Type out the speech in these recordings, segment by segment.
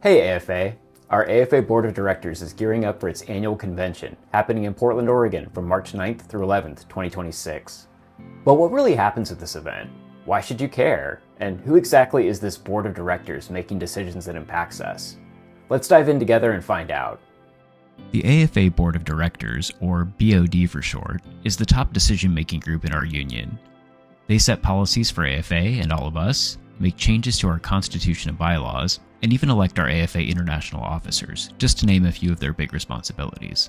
Hey AFA! Our AFA Board of Directors is gearing up for its annual convention, happening in Portland, Oregon from March 9th through 11th, 2026. But what really happens at this event? Why should you care? And who exactly is this Board of Directors making decisions that impacts us? Let's dive in together and find out. The AFA Board of Directors, or BOD for short, is the top decision-making group in our union. They set policies for AFA and all of us, make changes to our constitution and bylaws, and even elect our AFA international officers, just to name a few of their big responsibilities.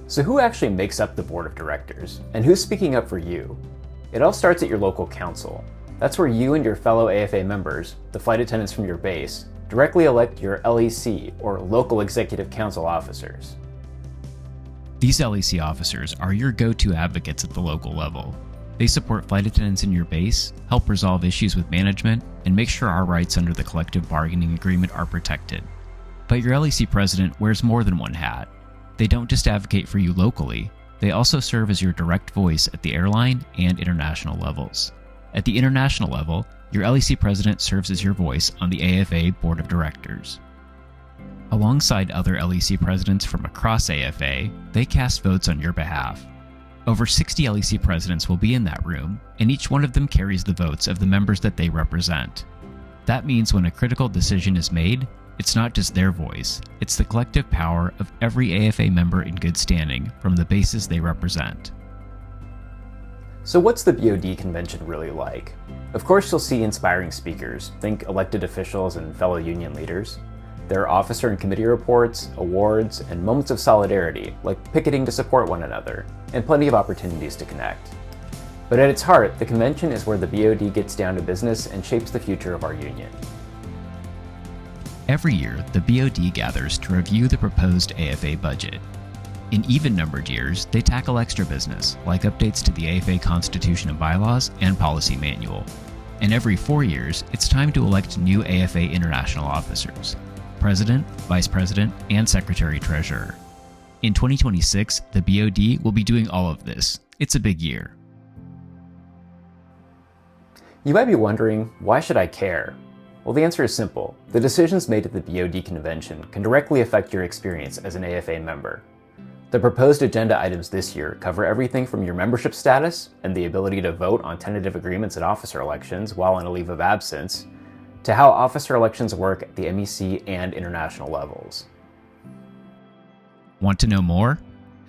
So who actually makes up the Board of Directors? And who's speaking up for you? It all starts at your local council. That's where you and your fellow AFA members, the flight attendants from your base, directly elect your LEC, or Local Executive Council officers. These LEC officers are your go-to advocates at the local level. They support flight attendants in your base, help resolve issues with management, and make sure our rights under the collective bargaining agreement are protected. But your LEC president wears more than one hat. They don't just advocate for you locally, they also serve as your direct voice at the airline and international levels. At the international level, your LEC president serves as your voice on the AFA Board of Directors. Alongside other LEC presidents from across AFA, they cast votes on your behalf. Over 60 LEC presidents will be in that room, and each one of them carries the votes of the members that they represent. That means when a critical decision is made, it's not just their voice, it's the collective power of every AFA member in good standing from the bases they represent. So what's the BOD convention really like? Of course you'll see inspiring speakers, think elected officials and fellow union leaders. There are officer and committee reports, awards, and moments of solidarity, like picketing to support one another, and plenty of opportunities to connect. But at its heart, the convention is where the BOD gets down to business and shapes the future of our union. Every year, the BOD gathers to review the proposed AFA budget. In even-numbered years, they tackle extra business, like updates to the AFA Constitution and Bylaws and Policy Manual. And every 4 years, it's time to elect new AFA international officers: President, Vice President, and Secretary-Treasurer. In 2026, the BOD will be doing all of this. It's a big year. You might be wondering, why should I care? Well, the answer is simple. The decisions made at the BOD convention can directly affect your experience as an AFA member. The proposed agenda items this year cover everything from your membership status and the ability to vote on tentative agreements at officer elections while on a leave of absence, to how officer elections work at the MEC and international levels. Want to know more?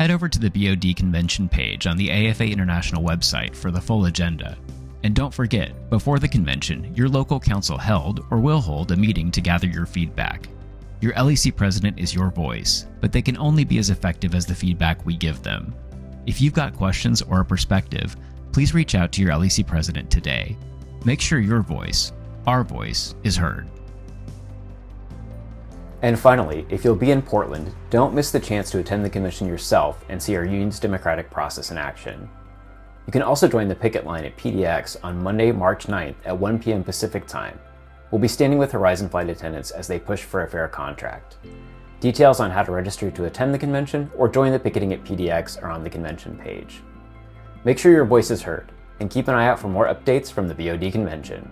Head over to the BOD Convention page on the AFA International website for the full agenda. And don't forget, before the convention, your local council held or will hold a meeting to gather your feedback. Your LEC president is your voice, but they can only be as effective as the feedback we give them. If you've got questions or a perspective, please reach out to your LEC president today. Make sure your voice, our voice, is heard. And finally, if you'll be in Portland, don't miss the chance to attend the convention yourself and see our union's democratic process in action. You can also join the picket line at PDX on Monday, March 9th at 1 p.m. Pacific Time. We'll be standing with Horizon flight attendants as they push for a fair contract. Details on how to register to attend the convention or join the picketing at PDX are on the convention page. Make sure your voice is heard, and keep an eye out for more updates from the BOD convention.